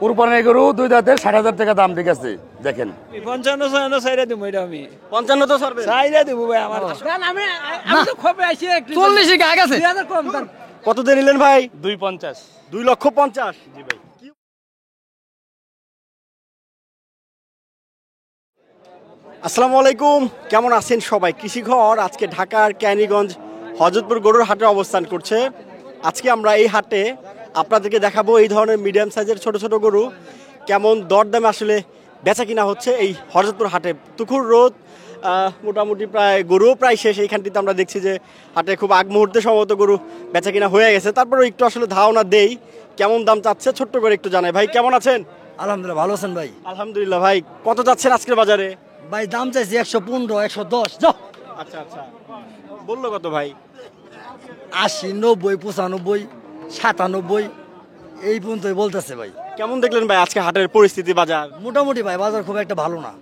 কুরবানির গরু দুই দাঁতের ৬০,০০০ টাকা দাম ঠিক আছে। দেখেন ৫৫ চাইরা দিব এটা আমি ৫৫ তো ছাড়বে চাইরা দিব ভাই আমার আমি তো খপে আইছি ৪০ গায়ে গেছে। 2000 কম তার কত দিয়ে নিলেন ভাই? 250। 2,50,000। জি ভাই। আসসালামু আলাইকুম, কেমন আছেন সবাই? কৃষিঘর আজকে ঢাকার ক্যানিগঞ্জ হযরতপুর গরুর হাটে অবস্থান করছে। আজকে আমরা এই হাটে আপনাদেরকে দেখাবো এই ধরনের মিডিয়াম সাইজের ছোট ছোট গরু কেমন দরদামে আসলে বেচা কিনা হচ্ছে এই হযরতপুর হাটে। তুখুর রোদ, মোটামুটি প্রায় গরুও প্রায় শেষ। এইখানটিতে আমরা দেখছি যে হাটে খুব আগ মুহূর্তে সম্ভবত গরু বেচা কিনা হয়ে গেছে। তারপরেও একটু আসলে ধারণা দেই কেমন দাম চাচ্ছে, ছোট্ট করে একটু জানাই। ভাই কেমন আছেন? আলহামদুলিল্লাহ ভালো আছেন ভাই। আলহামদুলিল্লাহ। ভাই কত যাচ্ছেন আজকের বাজারে? ভাই দাম চাইছি 115 110 যাও। আচ্ছা আচ্ছা, বললো কত ভাই? 80 90 95 97 এই পর্যন্তই বলতেছে ভাই। কেমন দেখলেন ভাই আজকে হাটের পরিস্থিতি, বাজার? মোটামুটি ভাই বাজার খুব একটা ভালো না।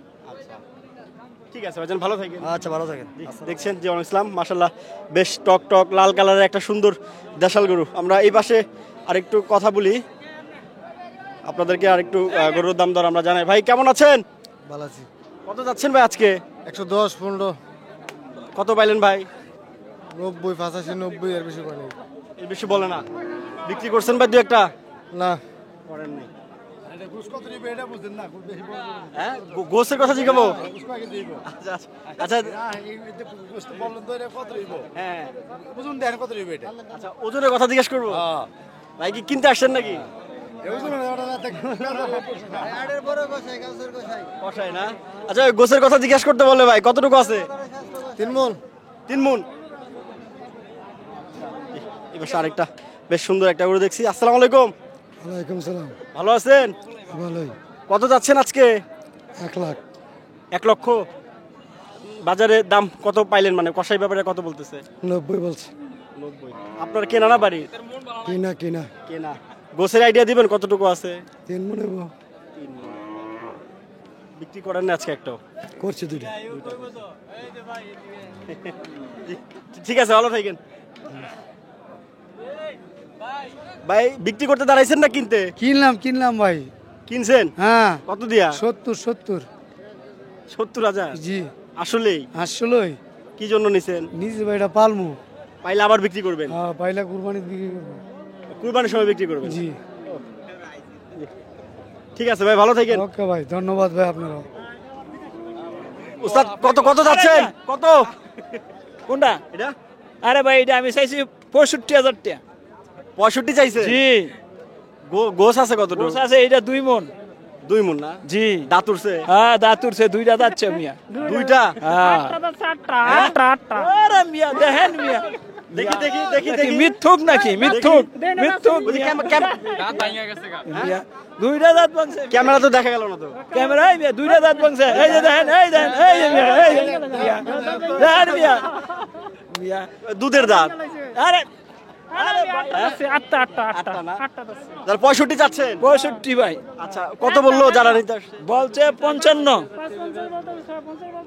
ঠিক আছে ভাইজান, ভালো থাকেন। আচ্ছা ভালো থাকেন। দেখছেন যে অনেক ইসলাম মাশাল্লাহ বেশ টক টক লাল কালারের একটা সুন্দর দেশাল গরু। আমরা এই পাশে আরেকটু কথা বলি, আপনাদেরকে আরেকটু গরুর দাম দর আমরা জানাই। ভাই কেমন আছেন? ভালো আছি। কত যাচ্ছেন ভাই আজকে? 110 15 কত পাইলেন ভাই? 90 85 90 এর বেশি পানি এর বেশি বলে না। বিক্রি করছেন ভাই দু একটা? না। করেন নাই। এটা ঘুষ কত দিবে এটা বুঝেন না, খুব বেশি বলবো না। হ্যাঁ, গোসের কথা জিজ্ঞাবো। ঘুষ কয়কে দিব? আচ্ছা আচ্ছা। এটা ঘুষ তো বললেন তো এটা কত দিব? হ্যাঁ বুঝুন দেন কত দিব এটা? আচ্ছা, ওজনের কথা জিজ্ঞেস করবো। ভাই কি কিনতে আসছেন নাকি? এই বুঝুন না ওটা না থাকে। আড়ের বড় গোসাই গাছের গোসাই। কষাই না? আচ্ছা, ওই গোসের কথা জিজ্ঞেস করতে বললে ভাই কতটুকু আছে? 3 মণ। 3 মণ। এবার আরেকটা বেশ সুন্দর একটা গরু দেখছি। আসসালামু আলাইকুম। ওয়ালাইকুম সালাম। ভালো আছেন? ভালোই। কত যাচ্ছেন আজকে? 1 লাখ। 1 লক্ষ। বাজারে দাম কত পাইলেন, মানে কষাই ব্যাপারে কত বলতেছে? 90 বলছে। 90। আপনার কেনা না বাড়ি? কিনা কিনা। কেনা। গোসের আইডিয়া দিবেন কতটুকু আছে? 3 মণ নেব। বিক্রি করেন না আজকে একটাও? করছে দুইটা। ঠিক আছে, ভালো থাকেন। ভাই বিক্রি করতে দাঁড়াইছেন না কিনতে? কিনলাম ভাই। কিনছেন? হ্যাঁ। কত দিয়া? 70 70,000। জি। আসলেই? আসলেই কি জন্য নিছেন? নিজে ভাইটা পালমু। পাইলে আবার বিক্রি করবেন? হ্যাঁ, পাইলা কুরবানি বিক্রি করব। কুরবানির সময় বিক্রি করবেন? জি। ঠিক আছে ভাই, ভালো থাকেন। ওকে ভাই, ধন্যবাদ ভাই আপনারও। উস্তাদ কত কত যাচ্ছেন? কত? কোনটা? এটা আরে ভাই এটা আমি চাইছি ৬৫,০০০ টাকা। 65 চাইছে? জি। গোস আছে কতটুকু? গোছ আছে এটা 2 মণ। 2 মণ না? জি। দাঁত উঠছে? হ্যাঁ দাঁত উঠছে, 2টা যাচ্ছে মিয়া। দুইটা? হ্যাঁ। আরে মিয়া দেখেন মিয়া। দেখি। মিথ্যুক নাকি? মিথ্যুক। ওই যে মিয়া, 2টা দাঁত ভাঙছে। ক্যামেরা তো দেখা গেল না তো। ক্যামেরায় মিয়া 2টা দাঁত ভাঙছে। এই যে দেখেন, এই যে মিয়া, এই যে মিয়া। দেখেন মিয়া। মিয়া দুধের দাঁত? আরে আটটা না? তাহলে 65 যাচ্ছেন? 65 ভাই। আচ্ছা, কত বললো যারা নিতে আসছে? বলছে 55।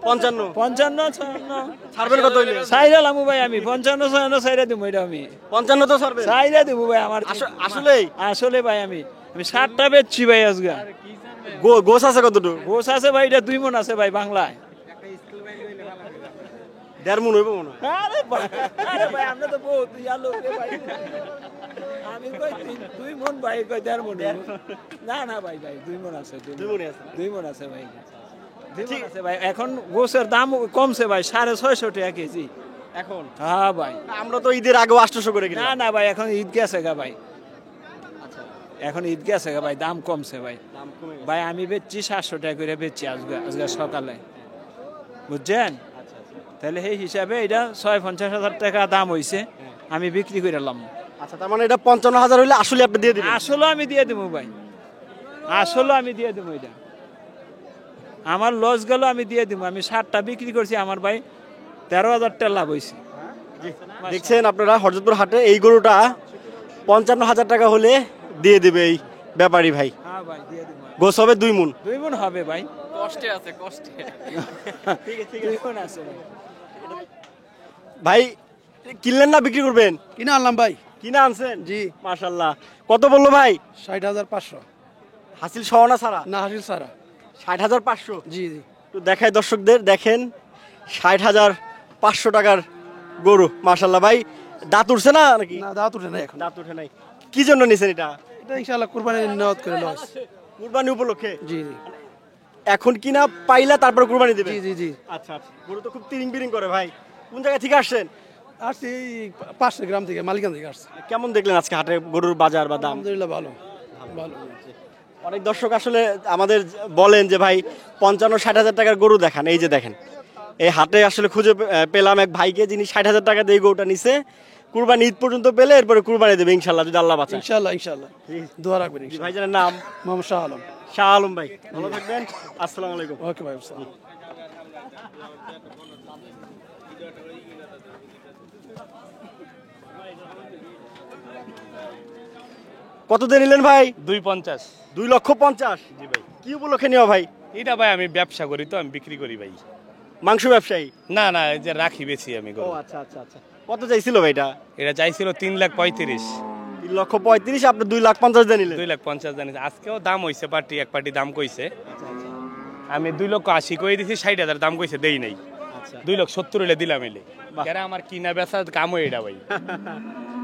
55? 55 ছাড়বেন কত হইলে? সাইরা লামু ভাই আমি 55 সাইরা দিব এটা আমি 55 তো ছাড়বেন? সাইরা দিব ভাই আমার আসলেই? আসলে ভাই আমি 60টা বেচছি ভাই আজকে। গোস আছে কতটুকু? গোছ আছে ভাই এটা 2 মণ আছে ভাই বাংলায়। 1.5 মণ হইব মনে হয়। আরে ভাই আমরা তো বহুত ইয়ালো রে ভাই। আমি কই 2 মণ ভাই কই 1.5 মণ। না ভাই 2 মণ আছে। 2 মণই আছে? 2 মণ আছে ভাই। 2 মণ আছে ভাই। এখন গোছের দাম কমছে ভাই, 650 টাকা কেজি এখন? হ্যাঁ ভাই। আমরা তো ঈদের আগেও 800 করে কিনা। না ভাই এখন ঈদ গেছে গা ভাই। এখন ঈদ গেছে গা ভাই, দাম কমছে ভাই। দাম কমে গেছে। ভাই আমি বেচছি 700 টাকা করে বেচছি আজকে সকালে, বুঝছেন? তাহলে সেই হিসাবে এটা 50,000 টাকা দাম হইছে, আমি বিক্রি করে এলাম। আচ্ছা, তার মানে এটা 55,000 হইলে আসলে আপনি দিয়ে দিবেন? আসলে আমি দিয়ে দেবো ভাই, আসলে আমি দিয়ে দেবো। এটা আমার লস গেল, আমি দিয়ে দেবো। আমি 60টা বিক্রি করছি, আমার ভাই 13,000 টাকা লাভ হয়েছে। দেখছেন আপনারা হযরতপুর হাটে এই গরুটা 55,000 টাকা হলে দিয়ে দিবে এই ব্যাপারী ভাই। হ্যাঁ ভাই দিয়ে দেবো। গোস হবে 2 মণ? 2 মণ হবে ভাই। কষ্টে আছে কষ্টে। ঠিক আছে 2 মণ আছে ভাই। ভাই কিনলেন না বিক্রি করবেন? কিনা আনলাম ভাই। কিনা আনছেন? জি। মাশাআল্লাহ। কত বললো ভাই? 60,500। হাসিল সহ না ছাড়া? না হাসিল সারা 60,500। জি জি একটু দেখায় দর্শকদের, দেখেন 60,500 টাকার গরু। মাশাল্লাহ ভাই, দাঁত উঠছে না নাকি? না দাঁত উঠে না এখন দাঁত উঠে নাই। কি জন্য নিছেন এটা? এটা ইনশাআল্লাহ কুরবানি নিয়ত করে লস কুরবানি উপলক্ষে? জি জি এখন কিনা পাইলা তারপর কুরবানি দিবেন? জি জি জি আচ্ছা আচ্ছা। গরু তো খুব তিরিং বিরিং করে ভাই। কোন জায়গা থেকে আসছেন? আসছি এই পাশের গ্রাম থেকে মালিকান থেকে আসছে কেমন দেখলেন আজকে হাটে গরুর বাজার বা দাম? আলহামদুলিল্লাহ ভালো ভালো অনেক দর্শক আসলে আমাদের বলেন যে ভাই 55-60 হাজার টাকার গরু দেখান। এই যে দেখেন, এই হাটে আসলে খুঁজে পেলাম এক ভাইকে, যিনি 60,000 টাকা দিয়ে গরুটা নিছে। কুরবানি ঈদ পর্যন্ত পেলে এরপরে কুরবানি দেবে ইনশাল্লাহ, যদি আল্লাহ বাঁচায়। ইনশাআল্লাহ ইনশাআল্লাহ দোয়া রাখবেন জি, ভাইজানের নাম? মোহাম্মদ শাহ আলম। শাহ আলম ভাই, ভালো থাকবেন। আসসালামু আলাইকুম। ওকে ভাই আসসালাম। কত দিয়ে নিলেন ভাই? 250। 2,50,000। জি ভাই, কি উপলক্ষে নেওয়া ভাই? এটা ভাই আমি ব্যবসা করি তো, আমি বিক্রি করি ভাই। মাংস ব্যবসায়ী? না না, এই যে রাখি বেশি আমি ও গরু। আচ্ছা আচ্ছা আচ্ছা। কত চাইছিল ভাই এটা? এটা চাইছিল 3,35,000। 3,35,000, আপনি 2,50,000 দিয়ে নিলেন। 2,50,000 জানিস, আজকেও দাম হইছে, পার্টি এক পার্টি দাম কইছে। আমি 2,80,000 কই দিছি, 60,000 দাম কইছে, দেই নাই। 2,70,000 হইলে দিলাম এলে। কেন আমার কিনা বেচা কাম এটা ভাই।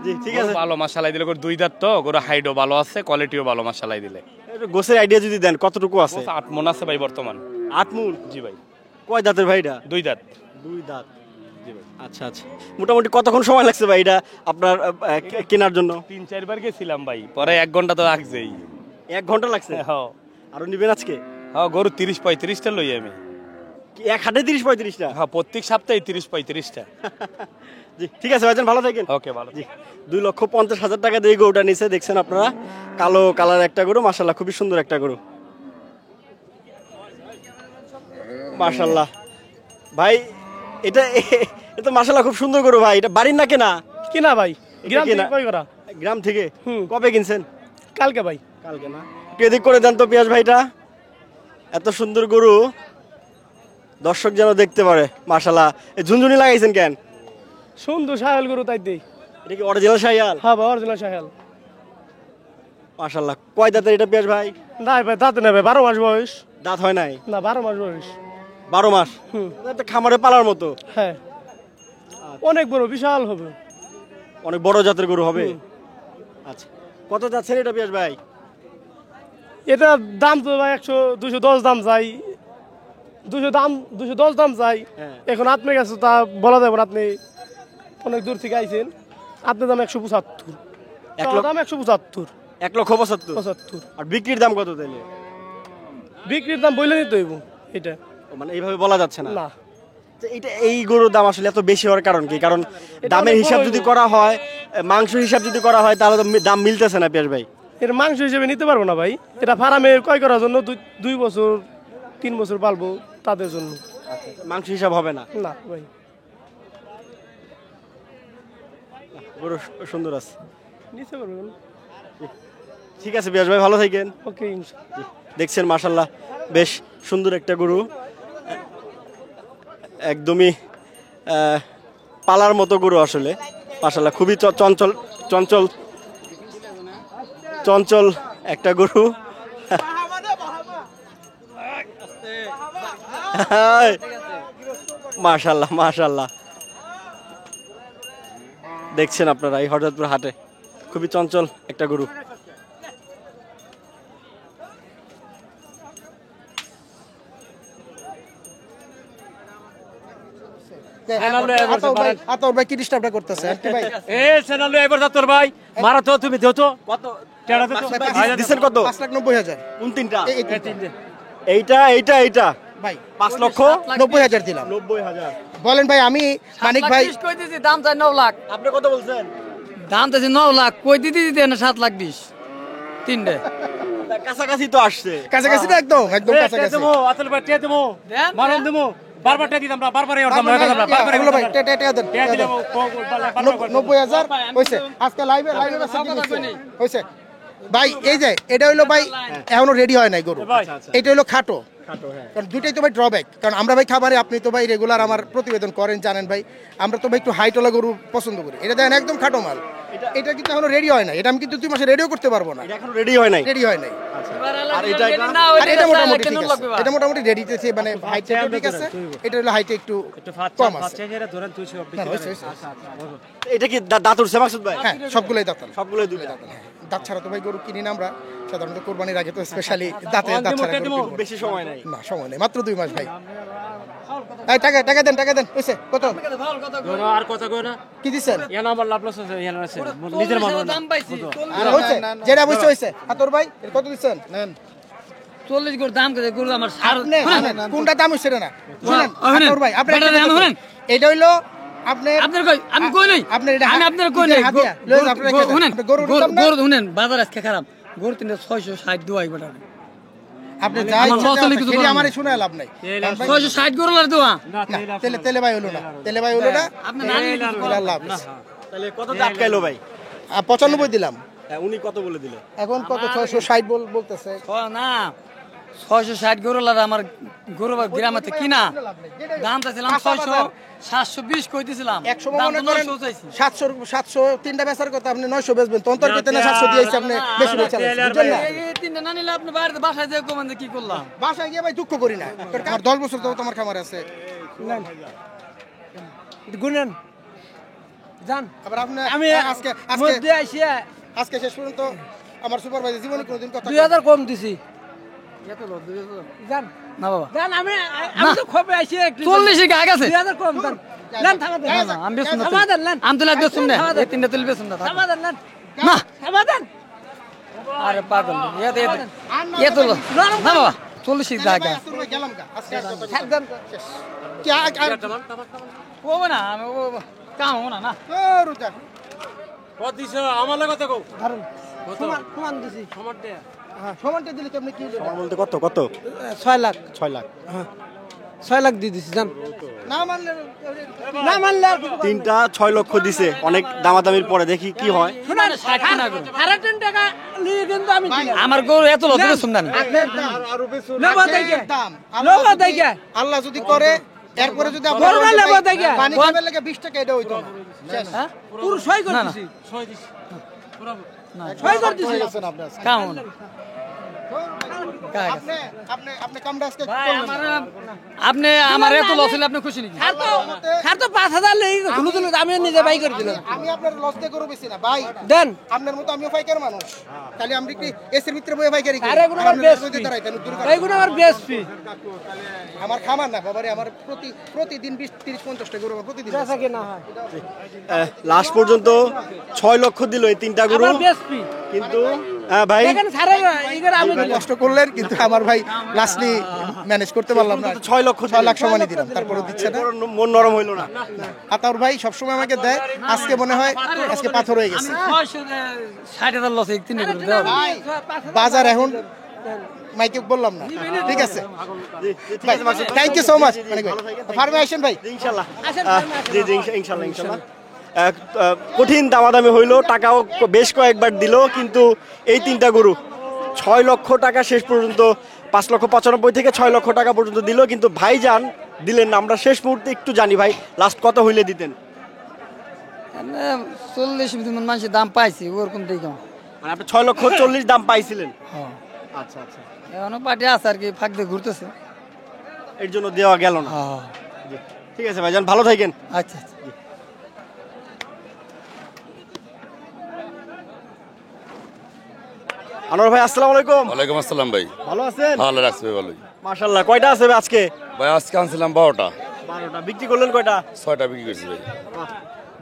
জি ঠিক গরু আছে। ভালো মাশাআল্লাহ দিলে, গরু 2 দাঁত তো, গরু হাইটও ভালো আছে, কোয়ালিটিও ভালো মাশাআল্লাহ দিলে। একটু গোছের আইডিয়া যদি দেন, কতটুকু আছে? 8 মণ আছে ভাই বর্তমান। 8 মণ? জি ভাই। কয় দাঁতের ভাই এটা? 2 দাঁত। 2 দাঁত। জি ভাই। আচ্ছা আচ্ছা। মোটামুটি কতক্ষণ সময় লাগছে ভাই এটা আপনার কেনার জন্য? 3-4 বার গেছিলাম ভাই, পরে 1 ঘন্টা তো লাগছেই। 1 ঘন্টা লাগছে? হ্যাঁ আরো নিবেন আজকে? হ্যাঁ, গরু 30-35টা লই আমি। কি এক হাটে 30-35টা? হ্যাঁ, প্রত্যেক সপ্তাহে 30-35টা। জি ঠিক আছে ভাইজান, ভালো থাকেন। ওকে, ভালো। জি, 2,50,000 টাকা দিয়ে গরুটা নিচে দেখছেন আপনারা। কালো কালার একটা গরু, মাশাল্লাহ খুবই সুন্দর একটা গরু। মাশাল্লাহ ভাই, এটা এটা মাশাল্লাহ খুব সুন্দর গরু ভাই। এটা বাড়ির না কেনা? কিনা ভাই, এটা গ্রাম কেনা? থেকে কই করা গ্রাম থেকে? কবে কিনছেন? কালকে ভাই। কালকে না? একটু এদিক করে দেন তো পিয়াস ভাইটা। এত সুন্দর গরু দর্শক যেন দেখতে পারে। মাশাল্লাহ, এই ঝুনঝুনি লাগাইছেন কেন? সুন্দর শাহাল গরু তাই দেই। এটা কি অরিজিনাল শাহিয়াল? হ্যাঁ ভাই অরিজিনাল শাহাল। মাশাল্লাহ, কয় দাঁতের এটা পিয়াস ভাই? না ভাই দাঁত নেবে 12 মাস বয়স। দাঁত হয় নাই? না 12 মাস বয়স। 12 মাস? এটা খামারে পালার মতো? হ্যাঁ অনেক বড়, বিশাল হবে। অনেক বড় জাতের গরু হবে। আচ্ছা, কত যাচ্ছেন এটা পিয়াস ভাই? এটা দাম তো ভাই 100-210 দাম চাই। 210 দাম চাই। হ্যাঁ। এখন আপনি গেছে তা বলা যাবে না, আপনি অনেক দূর থেকে আইছেন। আপনার দাম 175। এক লক্ষ- দাম 175। 1,75,000। আর বিক্রির দাম কত তাইলে? বিক্রির দাম বলে নিতে হইব এটা। মানে এইভাবে বলা যাচ্ছে না? না তো এটা, এই গরুর দাম আসলে এত বেশি হওয়ার কারণ কি? কারণ এটা দামের অনেক হিসাব বড় যদি গরু। করা হয়, মাংস হিসাব যদি করা হয়, তাহলে তো দাম মিলতেছে না পিয়াস ভাই। এর মাংস হিসেবে নিতে পারবো না ভাই। এটা ফার্মে ক্রয় করার জন্য 2 বছর 3 বছর পালবো তাদের জন্য। মাংস হিসাব হবে না? না ভাই। গরু সুন্দর আছে। নিতে পারবেন। ঠিক আছে পিয়াস ভাই, ভালো থাকেন। ওকে দেখছেন মাশাল্লাহ বেশ সুন্দর একটা গরু, একদমই পালার মতো গরু আসলে। মাশাল্লাহ খুবই চঞ্চল চঞ্চল চঞ্চল একটা গরু। মাশাল্লাহ মাশাল্লাহ, দেখছেন আপনারা এই হরজতপুর হাটে খুবই চঞ্চল একটা গরু। আতর ভাই কি ডিস্টার্বটা করতেছে আর কি ভাই? এ সেনালু এবার তোর ভাই মারা তো তুমি দেও তো কত টেড়া দে তো দিচ্ছেন? কত? 5,90,000 কোন তিনটা? তিনটে এইটা এইটা এইটা ভাই। 5,90,000 দিলাম। 90,000। বলেন ভাই, আমি মানিক ভাই। কই দিছি দাম চাই 9 লাখ। আপনি কত বলছেন? দাম চাইছি 9 লাখ, কই দিতে না 7 লাখ 20। তিনটে কাছাকাছি তো আসছে। কাছাকাছি তো একদম কাছাকাছি। দেবো আতল ভাই টে দেবো দেন, মারন দেবো বারবার টে দিতাম না, বারবার এই অর্ডার না বারবার এগুলো ভাই টেটা দেন। টে দিলে 90,000 হইছে আজকে লাইভে হইছে ভাই। এই যে এটা হইলো ভাই এখনো রেডি হয় নাই গরু। এটা হইলো খাটো, কারণ দুইটাই তো ভাই ড্রব্যাক। কারণ আমরা ভাই খাবারে, আপনি তো ভাই রেগুলার আমার প্রতিবেদন করেন, জানেন ভাই আমরা তো ভাই একটু হাইটলা গরু পছন্দ করি। এটা দেখেন একদম খাটো মাল। এটা কিন্তু এখনো রেডি হয় না, এটা আমি কিন্তু 2 মাসে রেডিও করতে পারবো না, এটা এখনো রেডি হয় নাই। রেডি হয় নাই। আর এটা আর এটা মোটামুটি ঠিক আছে, এটা মোটামুটি রেডিতে আছে, মানে হাইট একটু ঠিক আছে, এটা হলো হাইটে একটু কম আছে। ধরেন 200 হ্যাঁ, হয়েছে, হয়েছে। এটা কি দাঁত উঠছে মাকসুদ ভাই? হ্যাঁ, সবগুলোই দাঁতাল। সবগুলোই দুই দাঁত। দাঁত ছাড়া তো ভাই গরু কিনি না আমরা সাধারণত, কোরবানির আগে তো স্পেশালি দাঁত ছাড়া গরু কিনি। বেশি সময় নাই। না, সময় নেই, মাত্র 2 মাস ভাই। এই টাকা দেন হয়েছে কত? আর কথা কই না কি দিচ্ছেন? ইয়ান আমার লাভ লস আছে, ইয়ান আছে নিজের মানুষ দাম পাইছি আর হয়েছে যেটা বুঝতে হয়েছে। আর তোর ভাই এর কত দিচ্ছেন? নেন 40 গরু দাম করে গরু আমার আপনি শুনেন, কোনটা দাম হইছে না শুনেন। শুনেন। তোর ভাই আপনি বেটা দাম শুনেন। এটা হইলো আপনি আপনার কই আমি কই নাই, আপনার এটা আমি আপনার কই নাই। হাতিয়া লয়ে আপনার শুনেন গরুর দাম না? গরু শুনেন, বাজার আজকে খারাপ, গরু 660 দোয়াই বেটা, আপনি যাই আমার লস হলে কিছু সেটা করার আমারে নেই। শুনে লাভ নাই। 660 গরু লার দোয়া না, তেলে ভাই হলো না, তেলে ভাই হলো না, আপনি না নিলে কিছু ওটা লাভ আছে। তাহলে কত আটকাইলো ভাই? 95 দিলাম, উনি কত বলে দিল? এখন কত 660 বলতেছে। না 660 গরু লার আমার গরু গ্রামেতে কিনা দাম চাইছিলাম 600 720 কইতেছিলাম, এক সময় দাম মনে তো করেন 900 চাইছি। 700 তিনটা বেচার কথা, আপনি 900 বেচবেন, তন্তর পেতে না 700 দিয়েছে, আপনি বেশি বেচা বুঝছেন না? এই তিনটা না নিলে আপনি বাইরে বাসায় যেয়ে কমান কি করলাম। বাসায় গিয়ে ভাই দুঃখ করি না, কারণ আমার 10 বছর তো তোমার খামার আছে। গুনেন জান আবার আপনি আমি আজকে মধ্যে আইছিয়া আজকে শেষ পর্যন্ত আমার সুপারভাইজার জীবনে কোনোদিন কথা 2000 কম দিছি জান না বাবা জান আমি তো খবে আইছি একটু 40 এর গায় আছে 2000 কম জান লান থামা দেন না, আমি বেচুন না, থামা দেন লান আমি তো লাগবে শুন না, এই তিনটা তুলবে শুন না থামা দেন লান না। থামা দেন আরে পাগল এ তো না বাবা 40 এর গায় গেলাম গা আজকে ছাড় দেন কি ও না আমি ও কাম না না রুজা কত দিছো আমার লাগে কত কও ধরুন সমান দিছি সমানটা হ্যাঁ, সমানটা দিলে তো আপনি কি আমার বলতে কত 6 লাখ 6 লাখ। 6 লাখ দিয়ে দিছি জান না মানলে না মানলে আর কিছু তিনটা 6 লক্ষ দিছে, অনেক দামাদামির পরে দেখি কি হয়। শুনুন 60 না করুন 3.5 টাকা নিয়ে কিন্তু আমি দিলাম আমার গরু এত লস শুন না আপনার দাম নেব দেখে দাম নেব দেখে আল্লাহ যদি করে, এরপরে যদি করবে নেব দেখে পানি খাবার লাগে 20 টাকা এটা হইতো না। শেষ। হ্যাঁ পুরো সই করে না, না। দিছি সই দিছি সই করে দিছি কাম না আপনি কামটা আজকে ভাই করলেন আমার না। আপনি আমার এত লস হলে আপনি খুশি নাকি? খার তো 5000 লেগে ধুলু ধুলু আমি নিজে বাই করে দিলাম আমি আপনার লস দিয়ে করবো বেশি না ভাই, দেন আপনার মতো আমিও ফাইকার মানুষ, খালি আমরা কি এসের ভিতরে বয়ে ফাইকারি করি। আরে এগুলো আমার আপনার বেস্ট নদী দাঁড়াইতেন, উত্তর কাটা। এইগুলো আমার বেস্ট আমার খামার না বাবারে, আমার প্রতিদিন 20-30-50 টা গরু আমার প্রতিদিন আছে। বেচা কেনা হয় লাস্ট পর্যন্ত 6 লক্ষ দিল এই তিনটা গরু, আমার বেস্ট কিন্তু ভাই দেখেন স্যারের ইগর আমি আপনি কষ্ট করলেন, কিন্তু আমার ভাই লাস্টলি ম্যানেজ করতে পারলাম না। 6 লক্ষ 6 লাখ সমানই দিলাম, তারপরে দিচ্ছে না। মন নরম হইলো না। আতাউর ভাই সবসময় আমাকে দেয়, আজকে মনে হয় আজকে পাথর হয়ে গেছে। 60,000 লস এই তিনটা গরু দাও ভাই বাজার এখন মাইকে বললাম না, ঠিক আছে ভাই, থ্যাংক ইউ সো মাচ। ফার্মে আসেন ভাই, ইনশাআল্লাহ। জি জি ইনশাআল্লাহ ইনশাআল্লাহ। কঠিন দামাদামি হইলো, টাকাও বেশ কয়েকবার দিল, কিন্তু এই তিনটা গরু 6 লক্ষ টাকা শেষ পর্যন্ত 5,95,000 থেকে 6 লক্ষ টাকা পর্যন্ত দিল, কিন্তু ভাইজান দিলেন না। আমরা শেষ মুহূর্তে একটু জানি ভাই, লাস্ট কত হইলে দিতেন? 40 মানুষের দাম পাইছি ওরকম দেখো। মানে আপনি 6,40,000 দাম পাইছিলেন? হ্যাঁ আচ্ছা আচ্ছা, এখনো পার্টি আছে আর কি, ফাঁক দিয়ে ঘুরতেছে। এর জন্য দেওয়া গেল না। হ্যাঁ জি, ঠিক আছে ভাইজান, ভালো থাকেন। আচ্ছা আচ্ছা। আনোয়ার ভাই আসসালামু আলাইকুম। ওয়ালাইকুম আসসালাম ভাই, ভালো আছেন? ভালো রাখছি ভাই, ভালোই। মাশাআল্লাহ। কয়টা আছে ভাই আজকে? ভাই আজকে আনছিলাম 12টা, 12টা। বিক্রি করলেন কয়টা? 6টা বিক্রি করছি ভাই।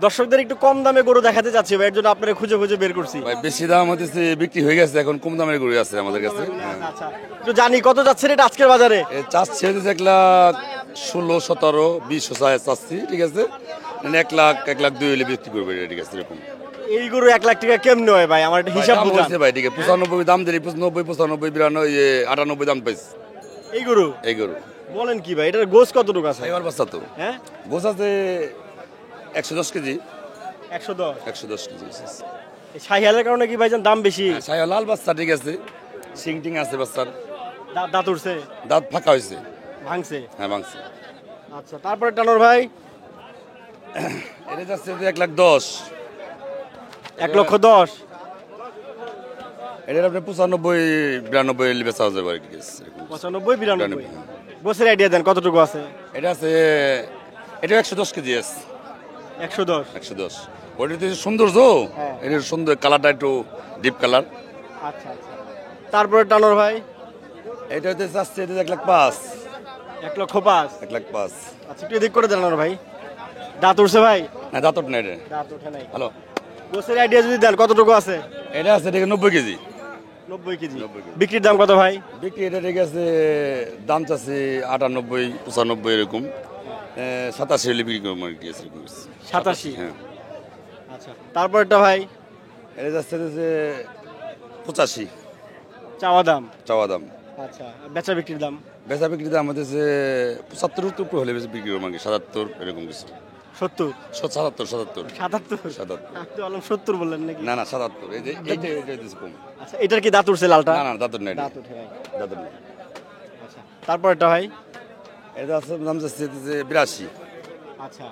দর্শকদের একটু কম দামে গরু দেখাতে চাচ্ছি ভাই, এর জন্য আপনারা খুঁজে খুঁজে বের করছি। ভাই বেশি দাম হতেছে, বিক্রি হয়ে গেছে, এখন কম দামের গরু আছে আমাদের কাছে। আচ্ছা, একটু জানি কত যাচ্ছে এটা আজকের বাজারে? চাচ্ছি হচ্ছে 1,16,000, 17, 20 চাচ্ছি, ঠিক আছে। 1,02,000 হলে বিক্রি করবে এটা, ঠিক আছে। এরকম এই গরু 1 লাখ টাকা কেমনে হয় ভাই? আমার একটা হিসাব দাম বুঝান। হয়েছে ভাই, ঠিক আছে। 95 দাম দিলি, 90, 95, 92, 98 দাম পাইছি এই গরু এই গরু। বলেন কি ভাই, এটার গোস কতটুকু আছে? এবার বাচ্চা তো হ্যাঁ, গোছ আছে 110 কেজি, 110। 110 কেজি। এই শাহিয়ালের কারণে কি ভাইজান দাম বেশি? ছায়া লাল বাচ্চা, ঠিক আছে। সিং টিং আছে বাচ্চার, দাঁত উঠছে, দাঁত ফাঁকা হয়েছে, ভাঙছে? হ্যাঁ ভাঙছে। আচ্ছা, তারপরে টানোর ভাই এটা যাচ্ছে 1,10,000, 1,10,000। এটা আপনি 95-92 বেচা যাবে আর কি। 95-92। গোছের আইডিয়া দেন কতটুকু আছে? এটা আছে, এটা 110 কেজি আছে। 110। 110। ওইটা সৌন্দর্য, হ্যাঁ। এটা সুন্দর, কালারটা একটু ডিপ কালার। আচ্ছা আচ্ছা। তারপরে টানোর ভাই এটা হচ্ছে চাচ্ছে, এটা 1,05,000। 1,05,000। 1,05,000। আচ্ছা একটু এদিক করে দেন আনোয়ার ভাই। দাঁত উঠছে ভাই? না, দাঁতট নাই এটা। দাঁত ওঠে নাই। হ্যালো, গোছের আইডিয়া যদি দেন কতটুকু আছে? এটা আছে, এটা 90 কেজি। 90 কেজি। 90 কেজি। বিক্রির দাম কত ভাই? বিক্রি এটা ঠিক আছে, দাম চাচ্ছে 98-95 এরকম। 87 হলে বিক্রি করবো আর কি। 87। হ্যাঁ। আচ্ছা তারপরটা ভাই? এটা যাচ্ছে যে 85 চাওয়া দাম। চাওয়া দাম। আচ্ছা বেচা বিক্রির দাম? বেচা বিক্রির দাম হচ্ছে 75 উপরে হলে বেশি বিক্রি করবো আর কি। 77 এরকম কিছু। 70? 77। 77? আমি তো বললাম 70 বললেন নাকি? না না, 77। এই যে এটা দিচ্ছে কম। আচ্ছা এটার কি দাঁত উঠছে লালটা? না না, দাঁতট নাই। দাঁত উঠে নাই। দাঁতট নাই। আচ্ছা তারপরটা ভাই? এটা আছে, দাম যাচ্ছে যে 82। আচ্ছা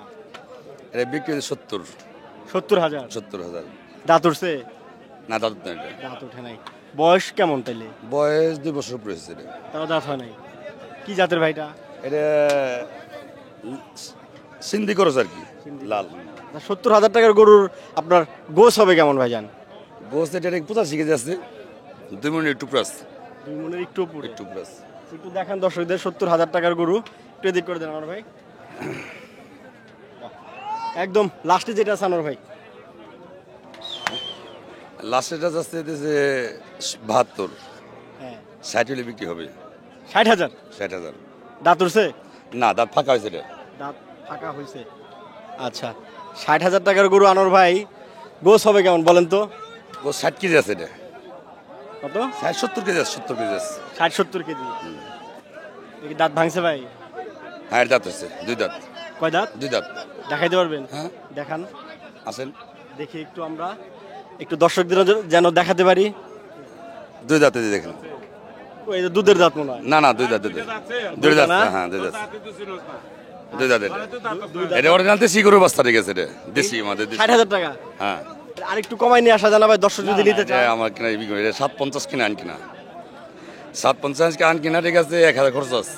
এটা বিক্রি হচ্ছে 70। 70,000। 70,000। দাঁত উঠছে? না, দাঁতট নাই এটা। দাঁত উঠে নাই। বয়স কেমন তাইলে? বয়স 2 বছর উপরে হয়েছে এটা। তাও দাঁত হয় নাই। কি জাতের ভাইটা? এটা সিন্ধি খরচ আর কি, লাল। 70,000 টাকার গরুর আপনার গোস হবে কেমন ভাইজান? গোস এটা 85 কেজি আছে। 2 মনের একটু প্লাস। 2 মনের একটু উপরে। একটু প্লাস। একটু দেখান দর্শকদের 70,000 টাকার গরু। একটু এদিক করে দেন আমার ভাই। একদম লাস্টে যেটা আছে আনোয়ার ভাই? লাস্টেটা যাচ্ছে যে 72। হ্যাঁ 60 হলে বিক্রি হবে। 60,000। 60,000। দাঁত উঠছে? না, দাঁত ফাঁকা হয়েছে এটা। দাঁত ফাঁকা হয়েছে। আচ্ছা 60,000 টাকার গরু আনোয়ার ভাই, গোস হবে কেমন বলেন তো? গোস 60 কেজি আছে এটা। কত? 70 কেজি আছে। 70 কেজি আছে। 60-70 কেজি। দেখি দাঁত ভাঙছে ভাই? হ্যাঁ, দাঁত হচ্ছে 2 দাঁত। কয় দাঁত? 2 দাঁত। দেখাইতে পারবেন? হ্যাঁ, দেখান আসেন। দেখি একটু, আমরা একটু দর্শকদের যেন দেখাতে পারি। 2 দাঁতে দেখেন। ওই যে দুধের দাঁত মনে হয়। না না, 2 দাঁত। 2 দাঁত। না? হ্যাঁ, 2 দাঁত। 2 দাঁত এটা। এটা অরিজিনাল দেশি গরু বাস্তা ঠিক আছে এটা। দেশি, আমাদের দেশি। 60,000 টাকা। হ্যাঁ। আর একটু কমাই নিয়ে আসা জানা ভাই, দর্শক যদি নিতে এটা চায়। আমার কিনা এই বিক্রি, এটা 750 কিনা আন কিনা। 750 কে আন কিনা ঠিক আছে, 1000 খরচ আছে।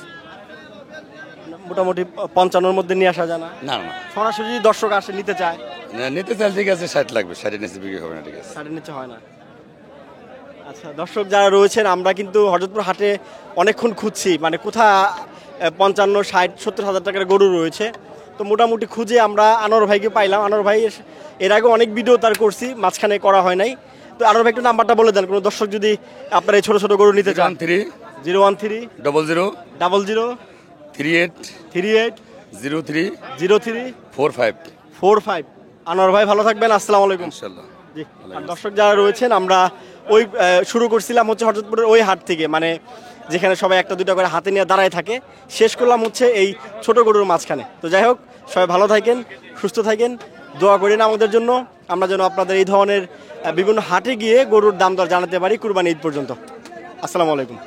মোটামুটি 55-র মধ্যে নিয়ে আসা জানা। না না, সরাসরি যদি দর্শক আসে নিতে চায়, নিতে চাইলে ঠিক আছে 60 লাগবে। 60 নিচে বিক্রি হবে না, ঠিক আছে। 60 নিচে হয় না। আচ্ছা দর্শক যারা রয়েছেন, আমরা কিন্তু হযরতপুর হাটে অনেকক্ষণ খুঁজছি, মানে কোথা 55, 60, 70,000 টাকার গরু রয়েছে। তো মোটামুটি খুঁজে আমরা আনোয়ার ভাইকে পাইলাম। আনোয়ার ভাই এর আগে অনেক ভিডিও তার করছি, মাঝখানে করা হয় নাই। তো আনোয়ার ভাই একটু নাম্বারটা বলে দেন, কোনো দর্শক যদি আপনার এই ছোট ছোট গরু নিতে চান। 013 00 00 38 38 03 03 45। 45। আনোয়ার ভাই ভালো থাকবেন, আসসালামু আলাইকুম। ইনশাআল্লাহ। জি। আর দর্শক যারা রয়েছেন, আমরা ওই শুরু করছিলাম হচ্ছে হযরতপুরের ওই হাট থেকে, মানে যেখানে সবাই একটা দুইটা করে হাতে নিয়ে দাঁড়ায় থাকে, শেষ করলাম হচ্ছে এই ছোট গরুর মাঝখানে। তো যাই হোক, সবাই ভালো থাকেন, সুস্থ থাকেন, দোয়া করেন আমাদের জন্য, আমরা যেন আপনাদের এই ধরনের বিভিন্ন হাটে গিয়ে গরুর দাম দর জানাতে পারি কুরবানি ঈদ পর্যন্ত। আসসালামু আলাইকুম।